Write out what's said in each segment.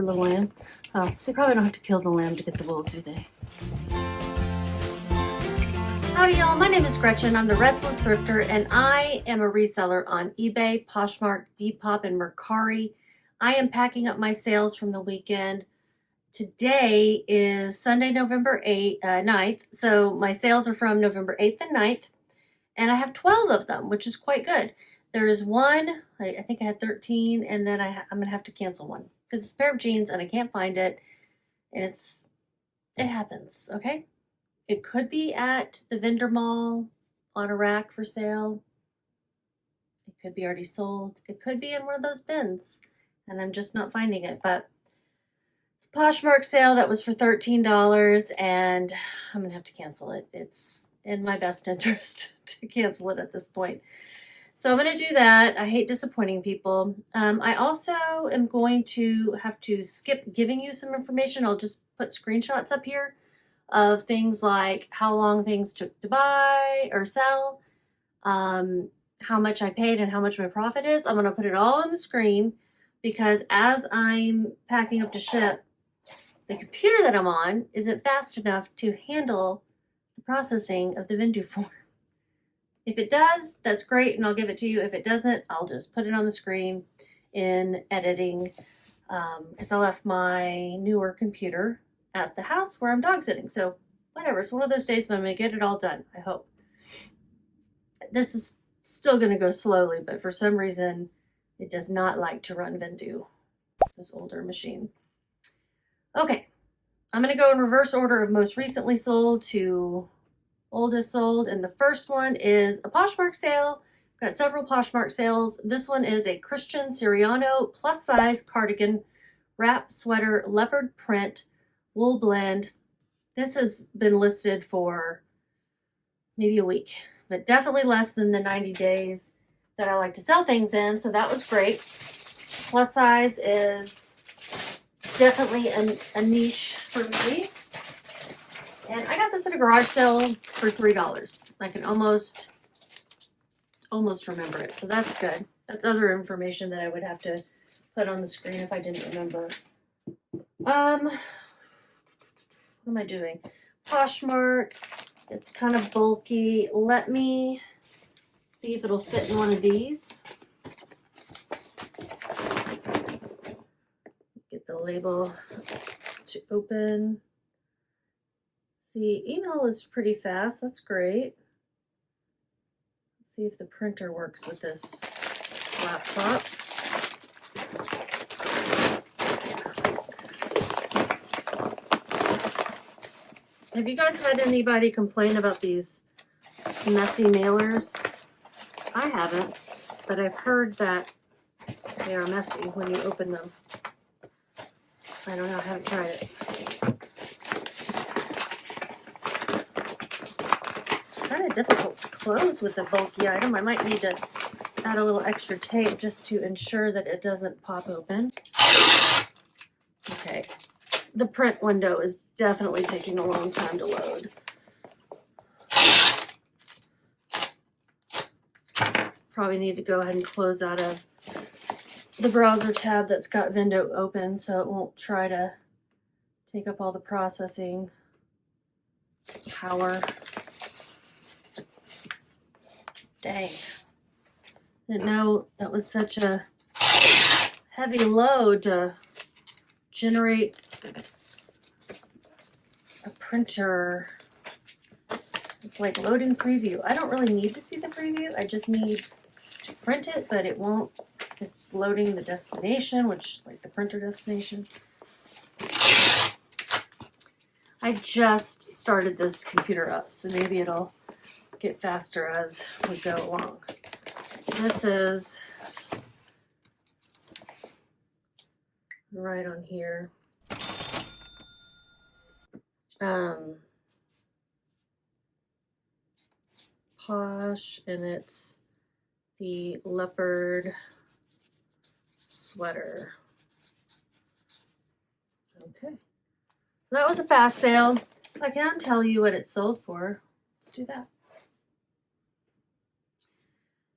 Poor little lamb. Oh, they probably don't have to kill the lamb to get the wool, do they? Howdy y'all, my name is Gretchen. I'm the Restless Thrifter and I am a reseller on eBay, Poshmark, Depop, and Mercari. I am packing up my sales from the weekend. Today is Sunday, November 9th, so my sales are from November 8th and 9th, and I have 12 of them, which is quite good. There is one, I think I had 13, and then I'm going to have to cancel one because it's a pair of jeans and I can't find it, and it happens, okay? It could be at the vendor mall on a rack for sale. It could be already sold. It could be in one of those bins, and I'm just not finding it, but it's a Poshmark sale that was for $13, and I'm going to have to cancel it. It's in my best interest to cancel it at this point. So I'm going to do that. I hate disappointing people. I also am going to have to skip giving you some information. I'll just put screenshots up here of things like how long things took to buy or sell, how much I paid and how much my profit is. I'm going to put it all on the screen because as I'm packing up to ship, the computer that I'm on isn't fast enough to handle the processing of the Vendoo form. If it does, that's great, and I'll give it to you. If it doesn't, I'll just put it on the screen in editing because I left my newer computer at the house where I'm dog sitting. So whatever, it's one of those days when I'm going to get it all done, I hope. This is still going to go slowly, but for some reason, it does not like to run Vendoo, this older machine. Okay, I'm going to go in reverse order of most recently sold to oldest sold, and the first one is a Poshmark sale. I've got several Poshmark sales. This one is a Christian Siriano plus size cardigan, wrap sweater, leopard print, wool blend. This has been listed for maybe a week, but definitely less than the 90 days that I like to sell things in, so that was great. Plus size is definitely a niche for me. And I got this at a garage sale for $3. I can almost remember it, so that's good. That's other information that I would have to put on the screen if I didn't remember. What am I doing? Poshmark. It's kind of bulky. Let me see if it'll fit in one of these. Get the label to open. See, email is pretty fast. That's great. Let's see if the printer works with this laptop. Have you guys had anybody complain about these messy mailers? I haven't, but I've heard that they are messy when you open them. I don't know, I haven't tried it. Kind of difficult to close with a bulky item. I might need to add a little extra tape just to ensure that it doesn't pop open. Okay. The print window is definitely taking a long time to load. Probably need to go ahead and close out of the browser tab that's got Vendoo open so it won't try to take up all the processing power. Dang. Didn't know that was such a heavy load to generate a printer. It's like loading preview. I don't really need to see the preview. I just need to print it, but it won't. It's loading the destination, which like the printer destination. I just started this computer up, so maybe it'll get faster as we go along. This is right on here. Posh, and it's the leopard sweater. Okay, so that was a fast sale. I can tell you what it sold for. Let's do that.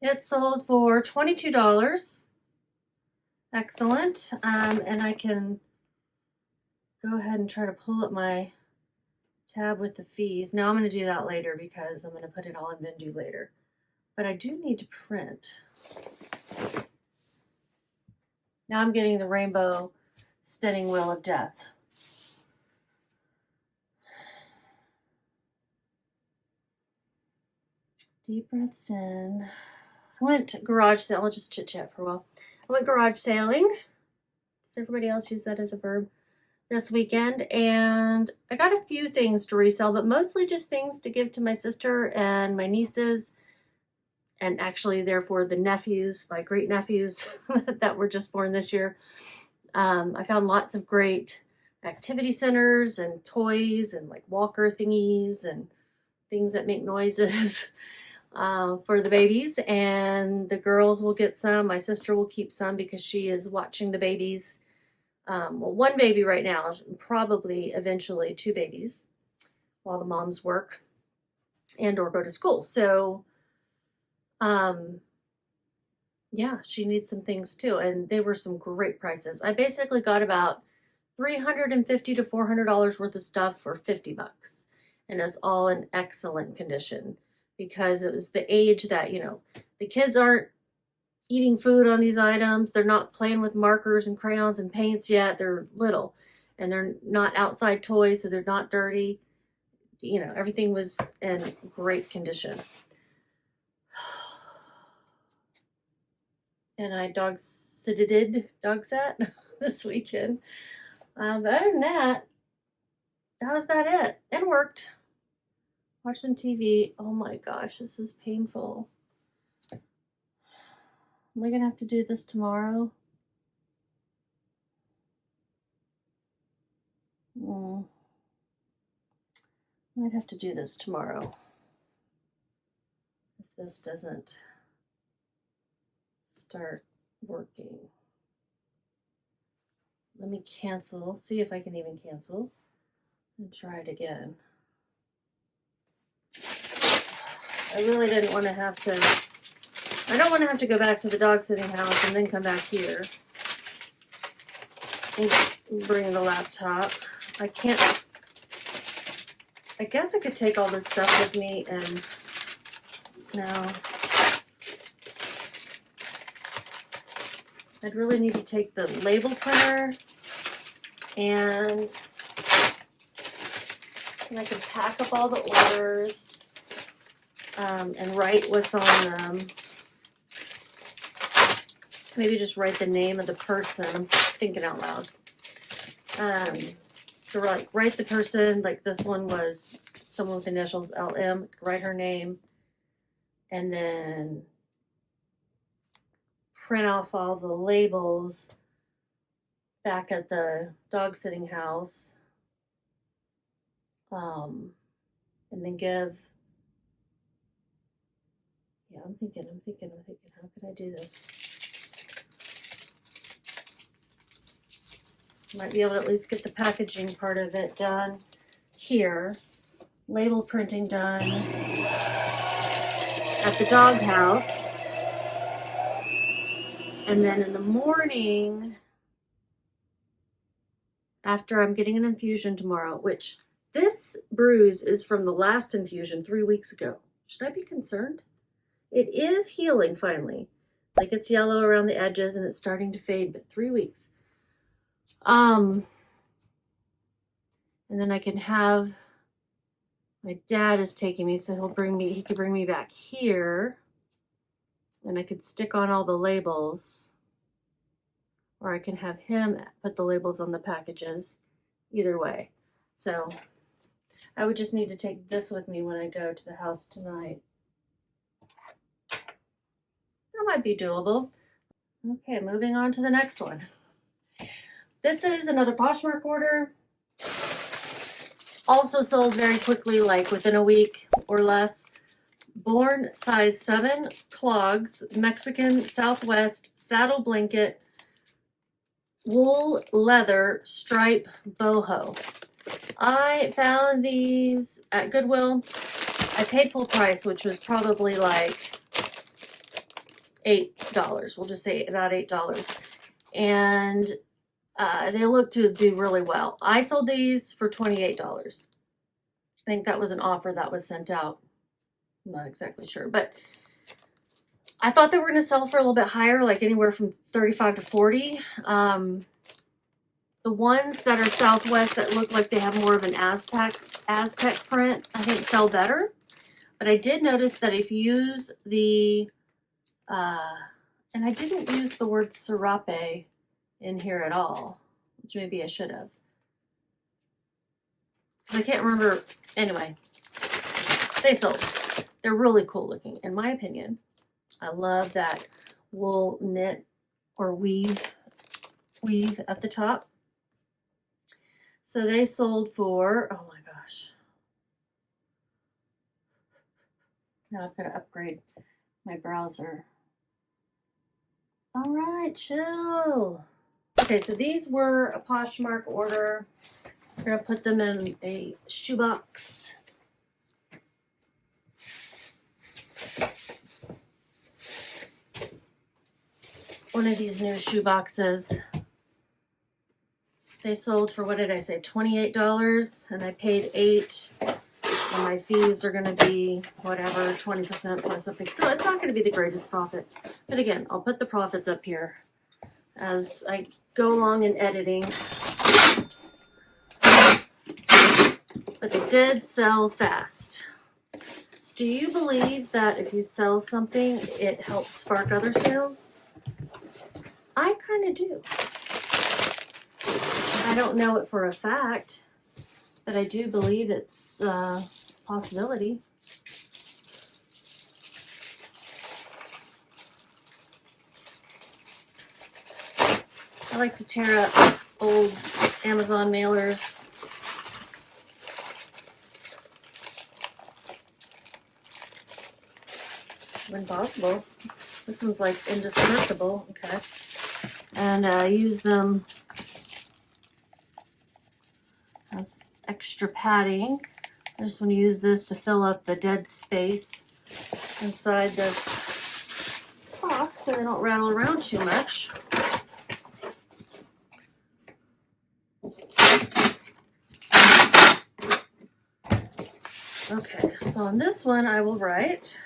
It sold for $22. Excellent. And I can go ahead and try to pull up my tab with the fees. Now I'm going to do that later because I'm going to put it all in Vendoo later. But I do need to print. Now I'm getting the rainbow spinning wheel of death. Deep breaths in. I went garage sale. I'll just chit chat for a while. I went garage sailing. Does everybody else use that as a verb? This weekend, and I got a few things to resell, but mostly just things to give to my sister and my nieces, and actually therefore the nephews, my great nephews that were just born this year. I found lots of great activity centers and toys and like walker thingies and things that make noises for the babies, and the girls will get some. My sister will keep some because she is watching the babies. Well, one baby right now, probably eventually 2 babies while the moms work and or go to school. So, yeah, she needs some things too. And they were some great prices. I basically got about $350 to $400 worth of stuff for $50. And it's all in excellent condition because it was the age that, you know, the kids aren't eating food on these items. They're not playing with markers and crayons and paints yet. They're little and they're not outside toys, so they're not dirty. You know, everything was in great condition. And I dog sat this weekend. But other than that, that was about it. And worked. Watched some TV. Oh my gosh, this is painful. Am I going to have to do this tomorrow? Might have to do this tomorrow. If this doesn't start working. Let me cancel. See if I can even cancel. And try it again. I really didn't want to have to... I don't want to have to go back to the dog sitting house and then come back here and bring the laptop. I can't, I guess I could take all this stuff with me and no. I'd really need to take the label printer and I could pack up all the orders and write what's on them. Maybe just write the name of the person. I'm thinking out loud. So we're like, write the person, like this one was someone with initials LM, write her name, and then print off all the labels back at the dog sitting house. And then give, yeah, I'm thinking, how could I do this? Might be able to at least get the packaging part of it done here. Label printing done at the dog house. And then in the morning, after I'm getting an infusion tomorrow, which this bruise is from the last infusion 3 weeks ago. Should I be concerned? It is healing finally. Like it's yellow around the edges and it's starting to fade, but 3 weeks. And then I can have, my dad is taking me, so he could bring me back here and I could stick on all the labels, or I can have him put the labels on the packages, either way. So I would just need to take this with me when I go to the house tonight. That might be doable. Okay, moving on to the next one. This is another Poshmark order. Also sold very quickly, like within a week or less. Born size 7 clogs, Mexican Southwest saddle blanket, wool leather stripe boho. I found these at Goodwill. I paid full price, which was probably like $8. We'll just say about $8. And They look to do really well. I sold these for $28. I think that was an offer that was sent out. I'm not exactly sure, but I thought they were going to sell for a little bit higher, like anywhere from 35 to 40. The ones that are Southwest that look like they have more of an Aztec print, I think sell better. But I did notice that if you use the, and I didn't use the word serape in here at all, which maybe I should have. I can't remember. Anyway, they sold. They're really cool looking, in my opinion. I love that wool knit or weave at the top. So they sold for, oh my gosh. Now I've got to upgrade my browser. All right, chill. Okay, so these were a Poshmark order. I'm going to put them in a shoebox. One of these new shoe boxes. They sold for, what did I say, $28, and I paid $8, and my fees are going to be whatever, 20% plus a fee. So it's not going to be the greatest profit. But again, I'll put the profits up here as I go along in editing. But they did sell fast. Do you believe that if you sell something, it helps spark other sales? I kind of do. I don't know it for a fact, but I do believe it's a possibility. I like to tear up old Amazon mailers. When possible. This one's like indestructible. Okay. And I use them as extra padding. I just want to use this to fill up the dead space inside this box so they don't rattle around too much. Okay, so on this one I will write,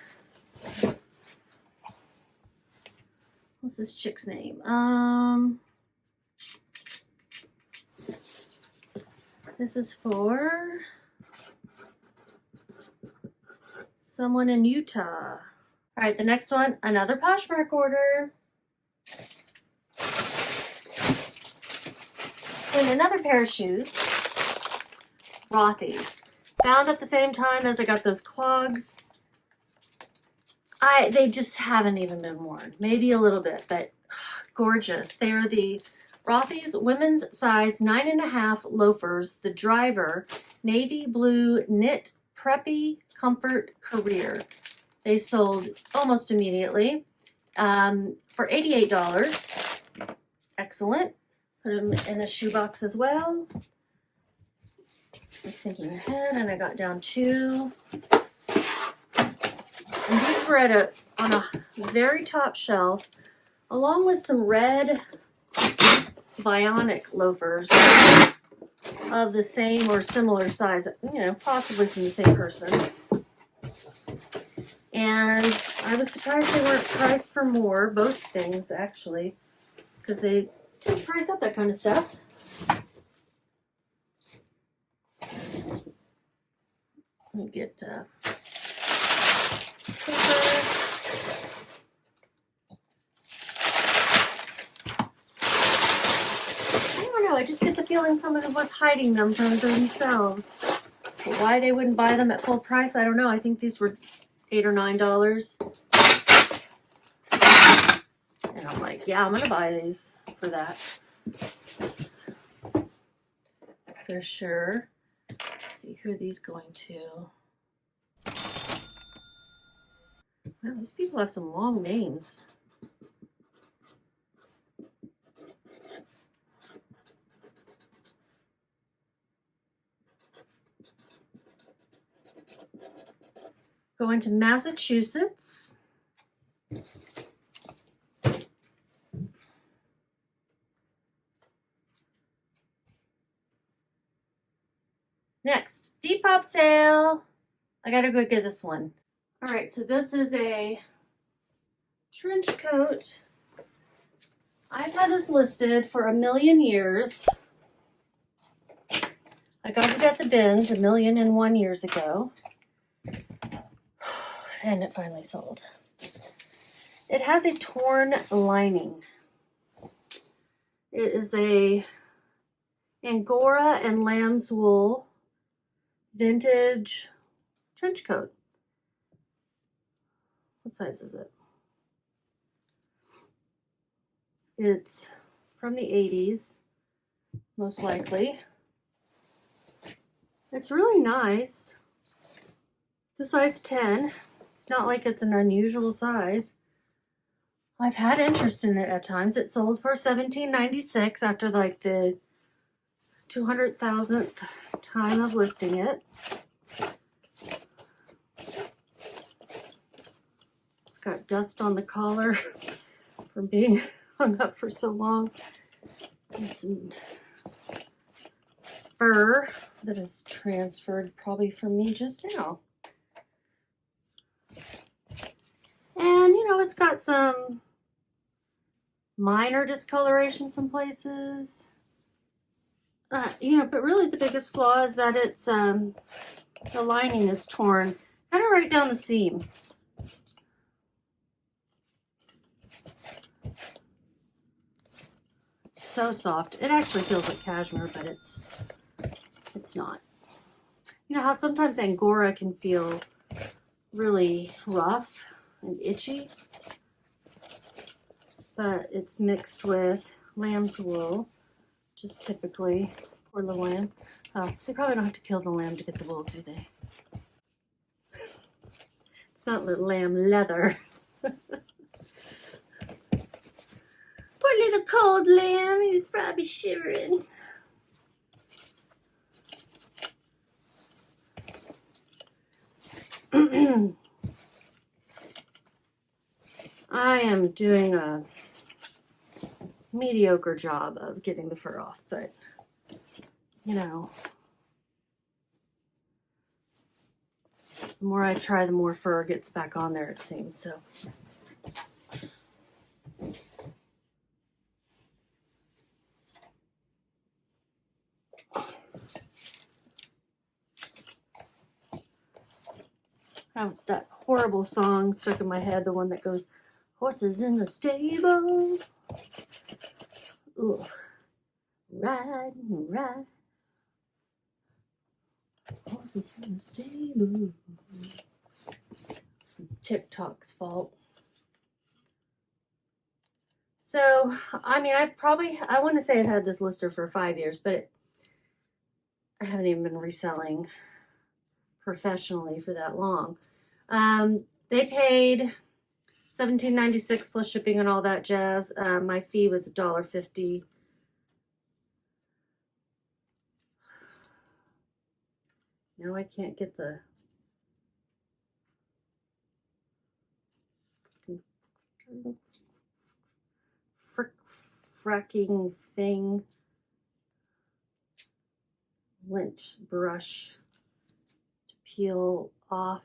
what's this chick's name? This is for someone in Utah. All right, the next one, another Poshmark order. And another pair of shoes, Rothys. Found at the same time as I got those clogs. They just haven't even been worn. Maybe a little bit, but gorgeous. They are the Rothy's women's size 9.5 loafers, the driver, navy blue knit preppy comfort career. They sold almost immediately for $88. Excellent. Put them in a shoebox as well. I was thinking ahead, and I got down 2. And these were on a very top shelf, along with some red Bionic loafers of the same or similar size, possibly from the same person. And I was surprised they weren't priced for more, both things actually, because they tend to price up that kind of stuff. Let me get paper. I just get the feeling someone was hiding them from themselves. Why they wouldn't buy them at full price, I don't know. I think these were $8 or $9. And I'm like, yeah, I'm going to buy these for that. For sure. Let's see, who are these going to? Wow, these people have some long names. Going to Massachusetts. Next, Depop sale. I gotta go get this one. All right, so this is a trench coat. I've had this listed for a million years. I got it at the bins 1,000,001 years ago. And it finally sold. It has a torn lining. It is a Angora and lamb's wool vintage trench coat. What size is it? It's from the 80s, most likely. It's really nice. It's a size 10. It's not like it's an unusual size. I've had interest in it at times. It sold for $17.96 after like the 200,000th time of listing it. It's got dust on the collar from being hung up for so long. And some fur that is transferred probably from me just now. And you know, it's got some minor discoloration some places. You know, but really the biggest flaw is that it's the lining is torn kind of right down the seam. It's so soft. It actually feels like cashmere, but it's not. You know how sometimes Angora can feel really rough and itchy, but it's mixed with lamb's wool, just typically for the lamb. Oh, they probably don't have to kill the lamb to get the wool, do they? It's not lamb leather. Poor little cold lamb, he's probably shivering. I am doing a mediocre job of getting the fur off, but you know, the more I try, the more fur gets back on there, it seems. So I have that horrible song stuck in my head, the one that goes, "Horses in the stable, ooh, ride, ride, horses in the stable." It's TikTok's fault. So, I mean, I want to say I've had this listed for 5 years, but I haven't even been reselling professionally for that long. They paid $17.96 plus shipping and all that jazz. My fee was $1.50. Now I can't get the fracking thing. Lint brush to peel off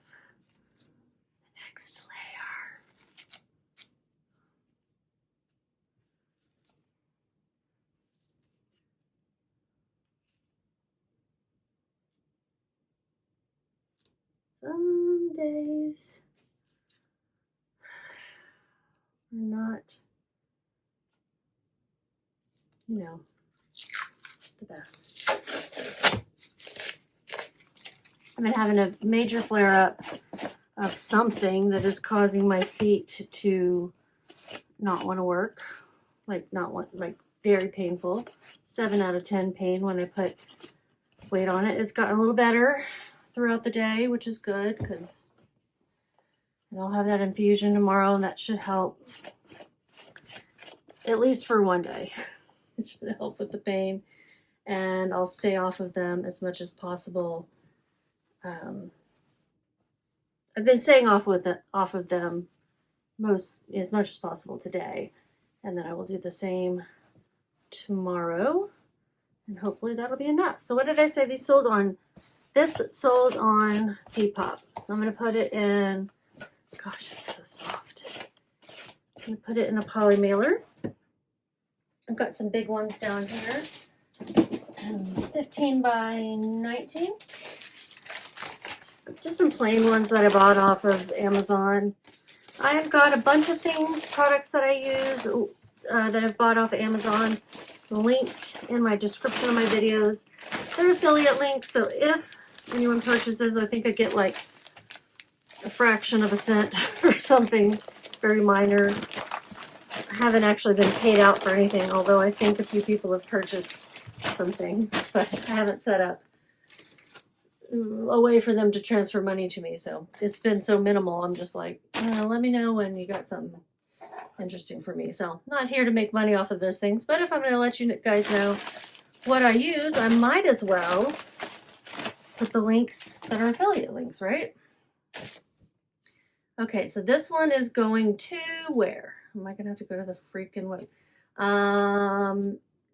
the next layer. Some days are not, you know, the best. I've been having a major flare-up of something that is causing my feet to not want to work, like very painful. 7 out of 10 pain when I put weight on it. It's gotten a little better throughout the day, which is good because I'll have that infusion tomorrow and that should help at least for one day. It should help with the pain, and I'll stay off of them as much as possible. I've been staying off of them as much as possible today, and then I will do the same tomorrow, and hopefully that'll be enough. So what did I say? These sold on This sold on Depop. I'm going to put it in, gosh, it's so soft. I'm going to put it in a poly mailer. I've got some big ones down here. 15 by 19. Just some plain ones that I bought off of Amazon. I've got a bunch of things, products that I use that I've bought off of Amazon, linked in my description of my videos. They're affiliate links, so if anyone purchases, I think I get like a fraction of a cent or something very minor. I haven't actually been paid out for anything, although I think a few people have purchased something, but I haven't set up a way for them to transfer money to me, so it's been so minimal. I'm just like, let me know when you got something interesting for me. So not here to make money off of those things, but if I'm going to let you guys know what I use, I might as well put the links that are affiliate links, right? Okay, so this one is going to where? Am I going to have to go to the freaking what?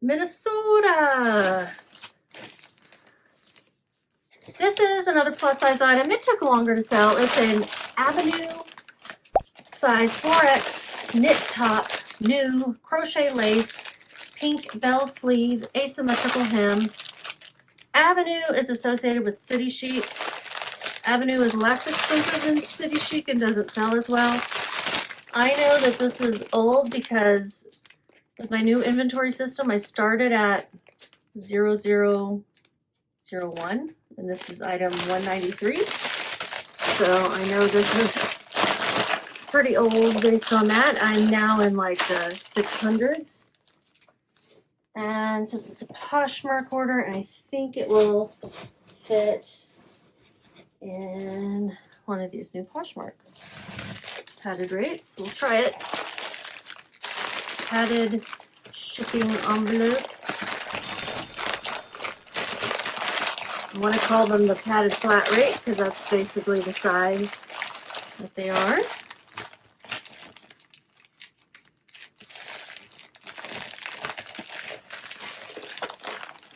Minnesota. This is another plus size item. It took longer to sell. It's an Avenue size 4X knit top, new crochet lace, pink bell sleeve, asymmetrical hem. Avenue is associated with City Chic. Avenue is less expensive than City Chic and doesn't sell as well. I know that this is old because with my new inventory system, I started at 0001 and this is item 193. So I know this is pretty old based on that. I'm now in like the 600s. And since it's a Poshmark order, and I think it will fit in one of these new Poshmark padded rates. We'll try it. Padded shipping envelopes. I want to call them the padded flat rate because that's basically the size that they are.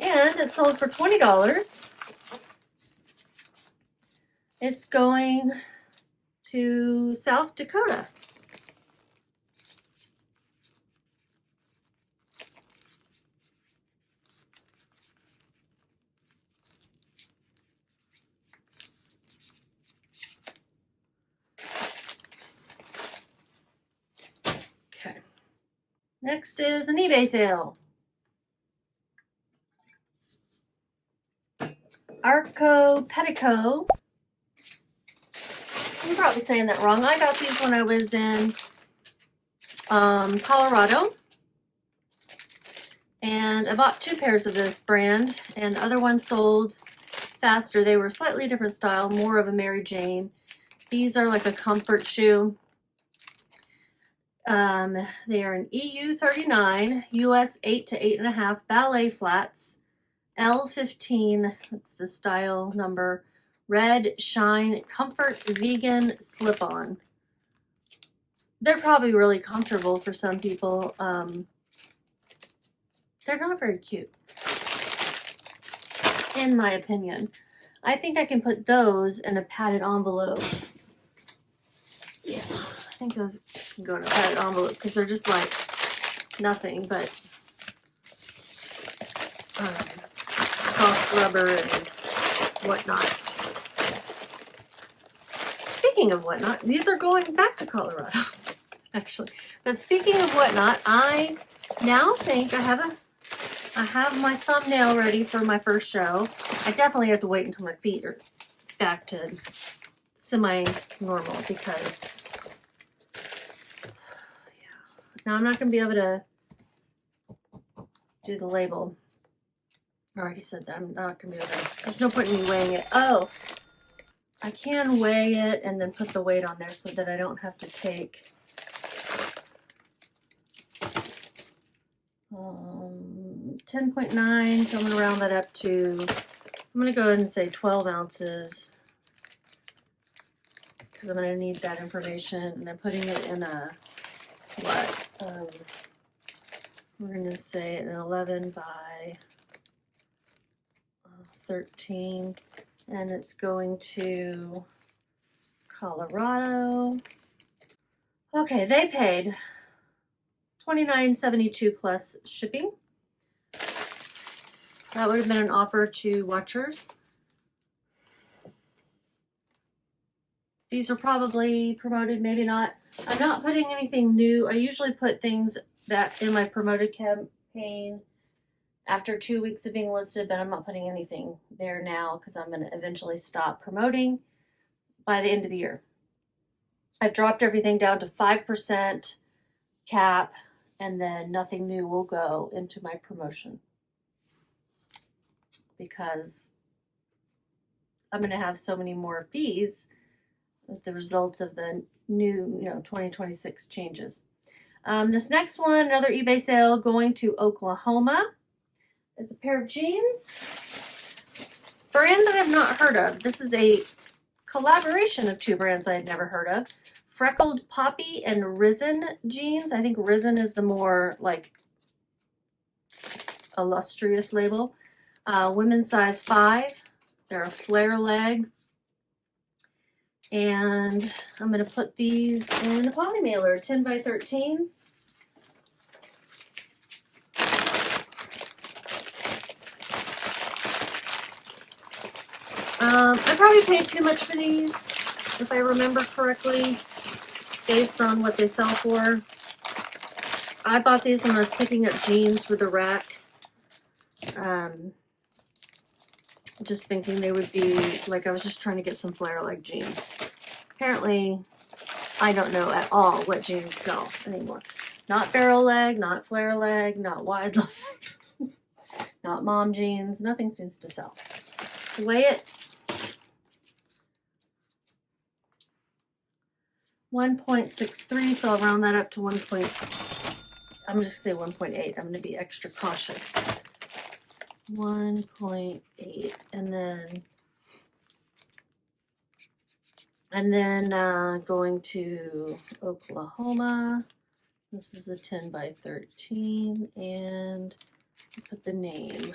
And it sold for $20. It's going to South Dakota. Okay. Next is an eBay sale. Arcopedico. I'm probably saying that wrong. I got these when I was in Colorado. And I bought 2 pairs of this brand, and other ones sold faster. They were slightly different style, more of a Mary Jane. These are like a comfort shoe. They are an EU 39, US 8 to 8.5 ballet flats, L15, that's the style number, red shine comfort vegan slip-on. They're probably really comfortable for some people. They're not very cute, in my opinion. I think I can put those in a padded envelope. Yeah, I think those can go in a padded envelope because they're just like nothing but soft rubber and whatnot. Speaking of whatnot, these are going back to Colorado, actually. But speaking of whatnot, I now think I have my thumbnail ready for my first show. I definitely have to wait until my feet are back to semi-normal because, yeah. Now I'm not going to be able to do the label. I already said that. I'm not going to be able to. There's no point in me weighing it. Oh, I can weigh it and then put the weight on there so that I don't have to take 10.9, so I'm going to round that up to, I'm going to go ahead and say 12 ounces because I'm going to need that information, and I'm putting it in a, what, we're going to say an 11 by 13. And it's going to Colorado. Okay, they paid $29.72 plus shipping. That would have been an offer to watchers. These are probably promoted, maybe not. I'm not putting anything new. I usually put things that in my promoted campaign after 2 weeks of being listed, but I'm not putting anything there now because I'm going to eventually stop promoting by the end of the year. I've dropped everything down to 5% cap, and then nothing new will go into my promotion because I'm going to have so many more fees with the results of the new 2026 changes. This next one, another eBay sale going to Oklahoma, is a pair of jeans. Brand that I've not heard of. This is a collaboration of two brands I had never heard of. Freckled Poppy and Risen jeans. I think Risen is the more like illustrious label. Women's size 5. They're a flare leg. And I'm going to put these in a poly mailer, 10 by 13. I probably paid too much for these, if I remember correctly, based on what they sell for. I bought these when I was picking up jeans for the rack. Just thinking they would be, like, I was just trying to get some flare leg jeans. Apparently, I don't know at all what jeans sell anymore. Not barrel leg, not flare leg, not wide leg, not mom jeans. Nothing seems to sell. To weigh it, 1.63, so I'll round that up to 1. I'm just gonna say 1.8. I'm gonna be extra cautious. 1.8, and then going to Oklahoma. This is a 10 by 13, and I'll put the name.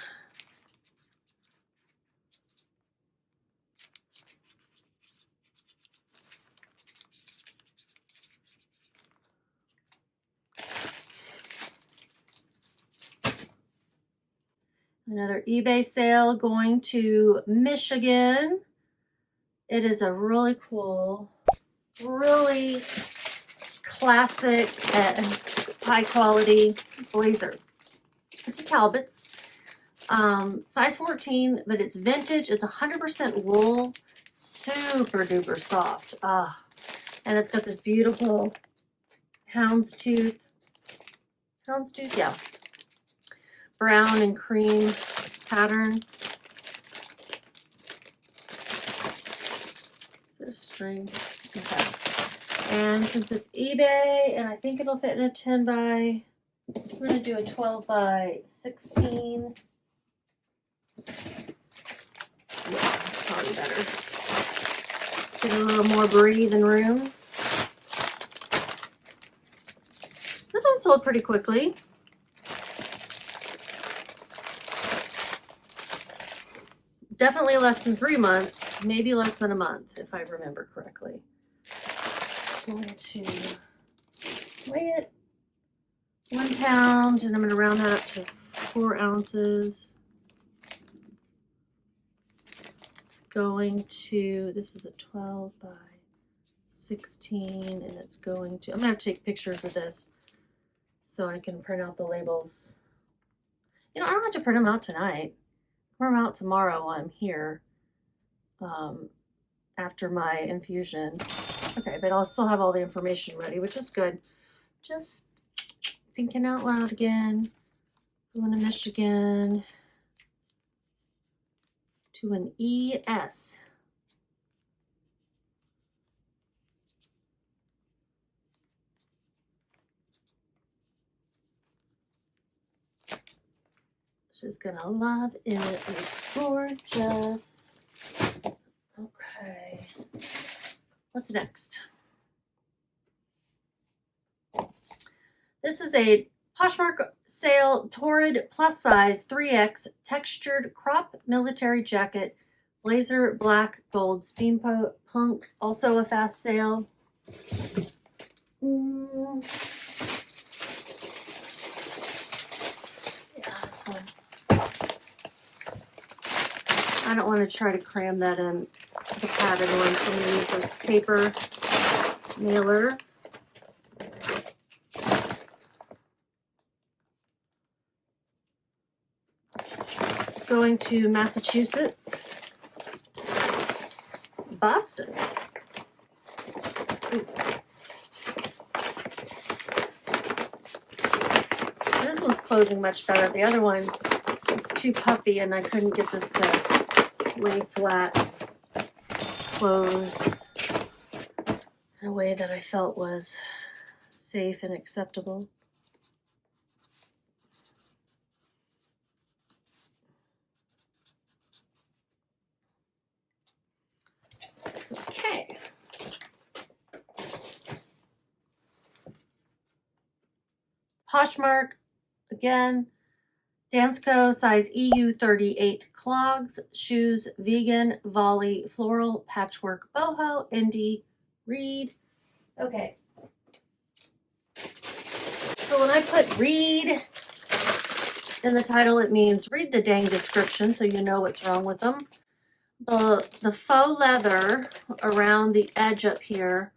Another eBay sale going to Michigan. It is a really cool, really classic and high quality blazer. It's a Talbots, size 14, but it's vintage. It's 100% wool, super duper soft. And it's got this beautiful houndstooth, yeah, brown and cream pattern. Is it a string? Okay. And since it's eBay, and I think it'll fit in a 10 by, we're going to do a 12 by 16. Yeah, that's probably better. Get a little more breathing room. This one sold pretty quickly. Definitely less than 3 months, maybe less than a month, if I remember correctly. I'm going to weigh it, 1 pound, and I'm going to round that up to 4 ounces. It's going to, this is a 12 by 16, and it's going to, I'm going to have to take pictures of this so I can print out the labels. You know, I don't have to print them out tonight. Print them out tomorrow while I'm here after my infusion. Okay, but I'll still have all the information ready, which is good. Just thinking out loud again. Going to Michigan to an ES. She's gonna love it. It's gorgeous. Okay. What's next? This is a Poshmark sale Torrid plus size 3X textured crop military jacket Blazer Black Gold Steampunk, also a fast sale. Yeah, this one. I don't want to try to cram that in the padded one, so I'm going to use this paper mailer. It's going to Massachusetts, Boston. Ooh. This one's closing much better. The other one is too puffy and I couldn't get this to lay flat, close in a way that I felt was safe and acceptable. Okay. Poshmark, again, Dansko, size EU 38 clogs, shoes, vegan, volley, floral, patchwork, boho, indie, reed. Okay. So when I put read in the title, it means read the dang description so you know what's wrong with them. The faux leather around the edge up here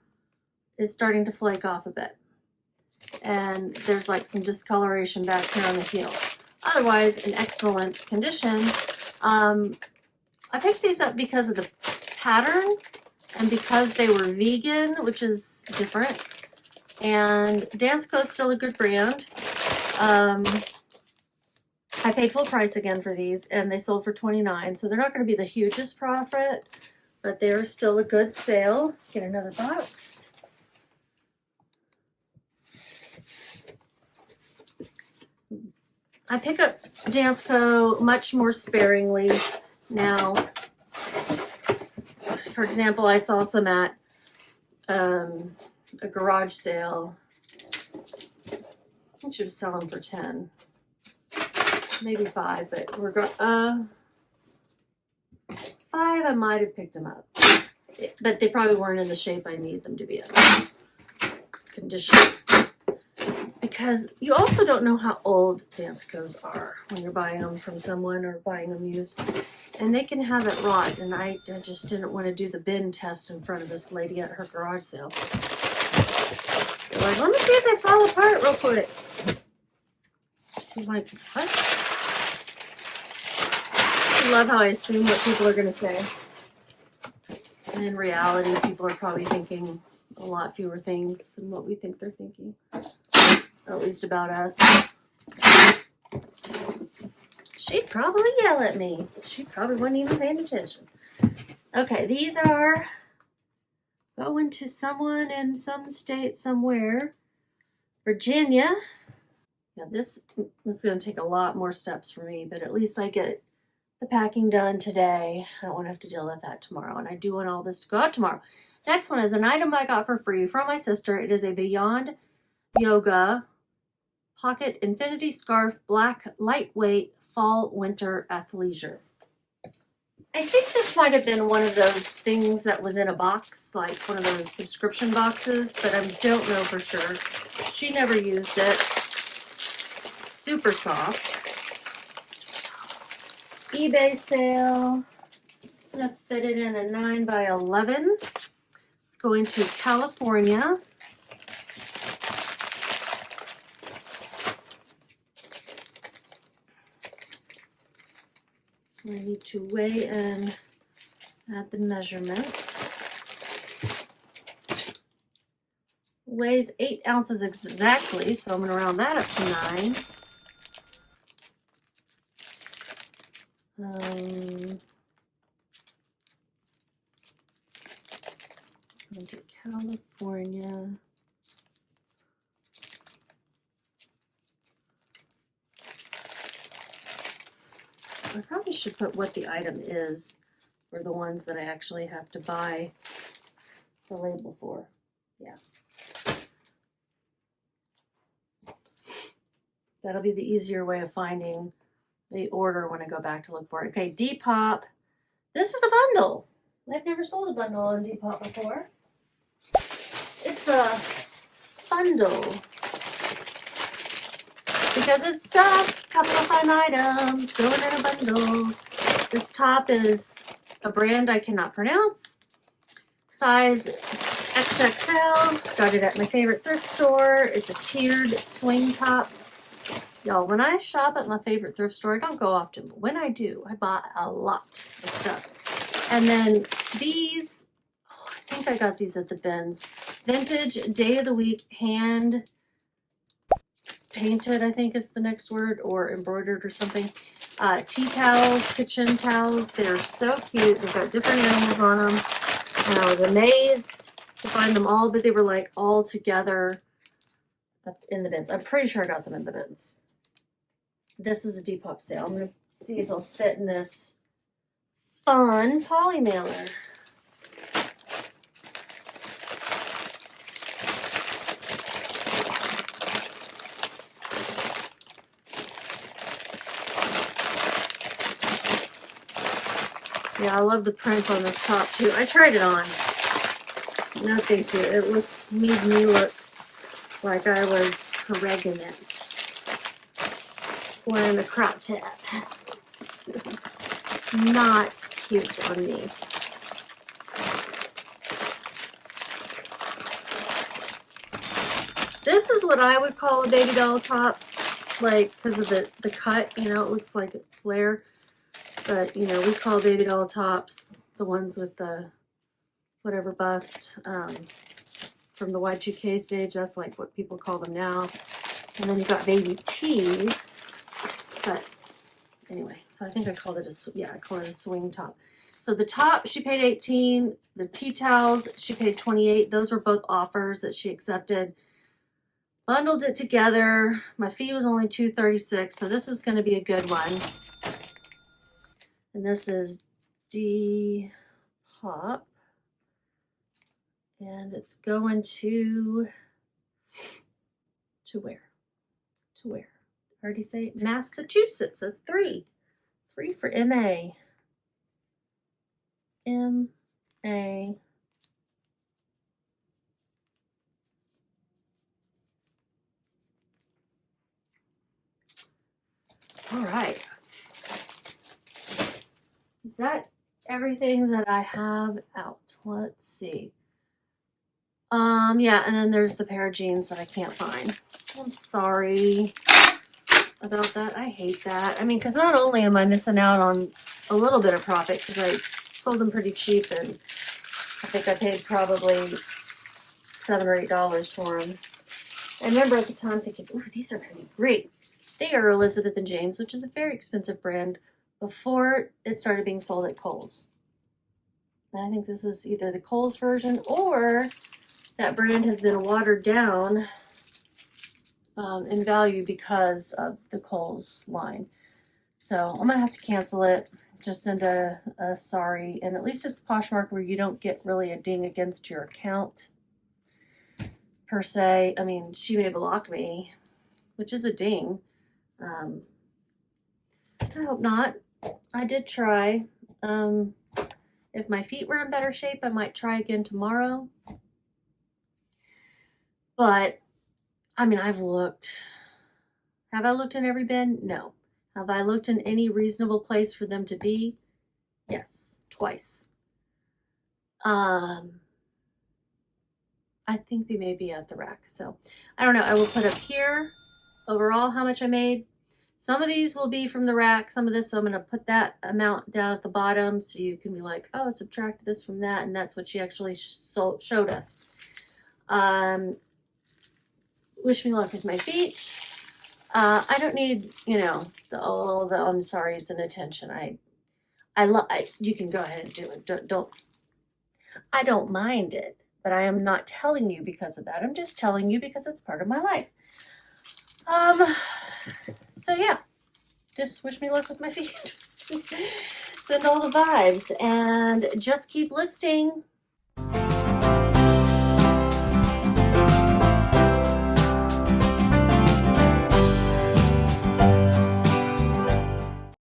is starting to flake off a bit. And there's like some discoloration back here on the heel. Otherwise, in excellent condition. I picked these up because of the pattern and because they were vegan, which is different. And Dansko is still a good brand. I paid full price again for these, and they sold for $29, so they're not going to be the hugest profit, but they're still a good sale. Get another box. I pick up Dansko much more sparingly now. For example, I saw some at a garage sale. I should sell them for 10, maybe 5, but we're going 5. I might have picked them up, but they probably weren't in the shape I need them to be in. Condition. Because you also don't know how old Danskos are when you're buying them from someone or buying them used. And they can have it rot. And I just didn't want to do the bin test in front of this lady at her garage sale. They're like, let me see if they fall apart real quick. I'm like, what? I love how I assume what people are going to say. And in reality, people are probably thinking a lot fewer things than what we think they're thinking. At least about us. She'd probably yell at me. She probably wasn't even paying attention. Okay, these are going to someone in some state somewhere. Virginia. Yeah, this is going to take a lot more steps for me, but at least I get the packing done today. I don't want to have to deal with that tomorrow, and I do want all this to go out tomorrow. Next one is an item I got for free from my sister. It is a Beyond Yoga Pocket Infinity Scarf, black, lightweight, fall, winter athleisure. I think this might have been one of those things that was in a box, like one of those subscription boxes, but I don't know for sure. She never used it. Super soft. eBay sale. I'm going to fit it in a 9x11. It's going to California. So I need to weigh and add the measurements. Weighs 8 ounces exactly, so I'm going to round that up to 9. Going to California. I probably should put what the item is for the ones that I actually have to buy the label for. Yeah. That'll be the easier way of finding the order when I go back to look for it. Okay, Depop This is a bundle. I've never sold a bundle on Depop before. It's a bundle because it's a couple of fun items going in a bundle. This top is a brand I cannot pronounce. Size XXL. Got it at my favorite thrift store. It's a tiered swing top. Y'all, when I shop at my favorite thrift store, I don't go often, but when I do, I buy a lot of stuff. And then these, oh, I think I got these at the bins. Vintage day of the week, hand painted, I think is the next word, or embroidered or something. Tea towels, kitchen towels. They're so cute. They've got different animals on them. And I was amazed to find them all, but they were like all together in the bins. I'm pretty sure I got them in the bins. This is a Depop sale. I'm going to see if they'll fit in this fun poly mailer. Yeah, I love the print on this top too. I tried it on. No thank you. It made me look like I was pregnant wearing a crop top. This is not cute on me. This is what I would call a baby doll top, like because of the cut, you know, it looks like it's flare. But, you know, we call baby doll tops the ones with the whatever bust from the Y2K stage. That's like what people call them now. And then you got baby tees. But anyway, so I think I called it I called it a swing top. So the top, she paid $18. The tea towels, she paid $28. Those were both offers that she accepted. Bundled it together. My fee was only $2.36, so this is going to be a good one. And this is Depop. And it's going to where? To where? I already say it. Massachusetts. That's 3. 3 for MA. MA. All right. Is that everything that I have out? Let's see. Yeah, and then there's the pair of jeans that I can't find. I'm sorry about that. I hate that. I mean, because not only am I missing out on a little bit of profit, because I sold them pretty cheap, and I think I paid probably $7 or $8 for them. I remember at the time thinking, oh, these are going to be great. They are Elizabeth and James, which is a very expensive brand, before it started being sold at Kohl's. And I think this is either the Kohl's version or that brand has been watered down in value because of the Kohl's line. So I'm going to have to cancel it. Just send a sorry. And at least it's Poshmark where you don't get really a ding against your account per se. I mean, she may block me, which is a ding. I hope not. I did try. If my feet were in better shape, I might try again tomorrow. But, I mean, I've looked. Have I looked in every bin? No. Have I looked in any reasonable place for them to be? Yes, twice. I think they may be at the rack. So, I don't know. I will put up here overall how much I made. Some of these will be from the rack, some of this, so I'm going to put that amount down at the bottom so you can be like, oh, subtract this from that, and that's what she actually showed us. Wish me luck with my feet. I don't need, you know, all the I'm sorry's and attention. You can go ahead and do it. I don't mind it, but I am not telling you because of that. I'm just telling you because it's part of my life. So yeah, just wish me luck with my feet. Send all the vibes and just keep listing.